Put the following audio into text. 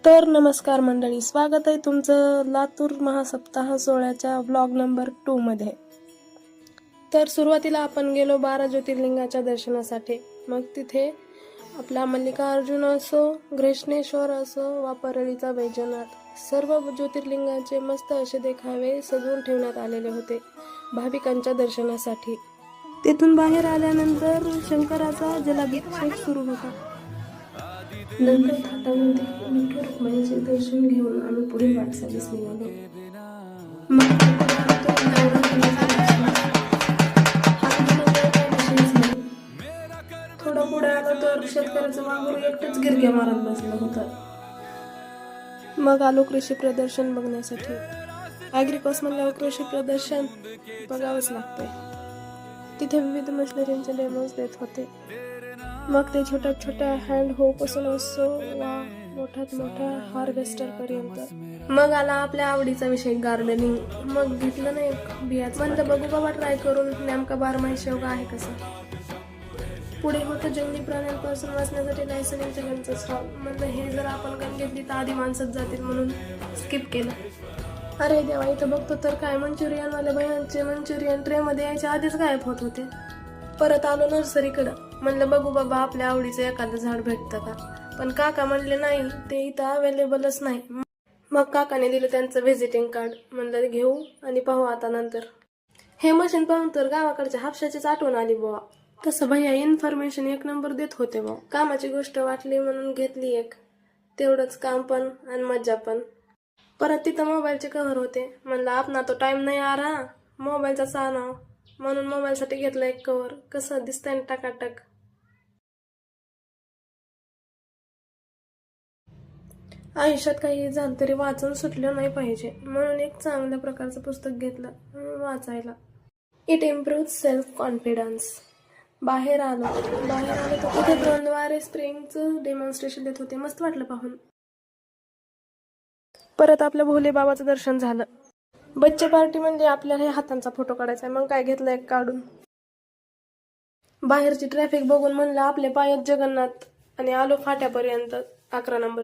तर नमस्कार मंडळी, स्वागत आहे तुमचं लातूर महासप्ताह सोहळ्याच्या ब्लॉग नंबर 2 मध्ये. तर सुरुवातीला आपण गेलो 12 ज्योतिर्लिंगाच्या दर्शनासाठी. मग तिथे आपला मल्लिकार्जुन असो, घृष्णेश्वर असो वा परळीचा बैजनाथ, सर्व ज्योतिर्लिंगाचे मस्त असे देखावे सजवून ठेवण्यात आलेले होते भाविकांच्या दर्शनासाठी. तेथून बाहेर आल्यानंतर शंकराचा जलाभिषेक सुरू होता. नंतर थाटामध्ये विठ्ठल रुक्मिणीचे दर्शन घेऊन आम्ही पुढील वाटचालीस निघालो. थोडं पुढे आलो तर शेतकऱ्याचं वाघूर एकटंच गिरक्या मारत बसलं होतं. मग आलो कृषी प्रदर्शन बघण्यासाठी. ॲग्रिकॉस म्हणल्यावर कृषी प्रदर्शन बघावंच लागतंय. तिथे विविध मशिनरींचे डेमोज देत होते. मग ते छोट्या छोट्या हँड हो पासून असो वा मोठ्यात मोठ्या हार्वेस्टर पर्यंत. मग आला आपल्या आवडीचा विषय गार्डनिंग. मग घेतलं नाही बियाच, म्हणलं बघू बाबा ट्राय करून नेमका बारमाही शेवगा आहे कसा. पुढे होतं जंगली प्राण्यांपासून वाचण्यासाठी लायसनिंग जगनचं स्टॉल. म्हणलं हे जर आपण गण घेतली तर आधी माणसंच जातील म्हणून स्किप केलं. अरे देवा, इथं बघतो तर काय मंचुरियनवाले भयांचे मंचुरियन ट्रे मध्ये यायच्या आधीच गायब होत होते. परत आलो नर्सरीकडं. म्हणलं बघू बाबा आपल्या आवडीचं एखादं झाड भेटतं का. पण काका म्हणले नाही, ते इथं अवेलेबलच नाही. मग काकाने दिलं त्यांचं व्हिजिटिंग कार्ड. म्हणलं घेऊ आणि पाहू आता नंतर. हे मशीन पाहून तर गावाकडच्या हापशाचीच आठवण आली बुवा. तसं भैया इन्फॉर्मेशन एक नंबर देत होते बुवा. कामाची गोष्ट वाटली म्हणून घेतली एक. तेवढंच काम पण आणि मज्जा पण. परत तिथं मोबाईलचे कव्हर होते. म्हणलं आपणा तो टाइम नाही आ रहा, मोबाईलचा चाहना म्हणून मोबाईलसाठी घेतलं एक कव्हर. कसं दिसतंय टाकाटक. आयुष्यात काही झालं तरी वाचन सुटलं नाही पाहिजे म्हणून एक चांगल्या प्रकारचं पुस्तक घेतलं वाचायला. It improve self confidence. बाहेर आलो तर तिथे द्वंद्वारे स्प्रिंगचं डेमॉन्स्ट्रेशन देत होते. मस्त वाटलं पाहून. परत आपल्या भोले बाबाचं दर्शन झालं. बच्चे पार्टी म्हणजे आपल्याला हातांचा फोटो काढायचा. मग काय घेतलं एक काढून. बाहेरची ट्रॅफिक बघून म्हणलं आपले पायच जगन्नाथ आणि आलो फाट्यापर्यंत 11 नंबर.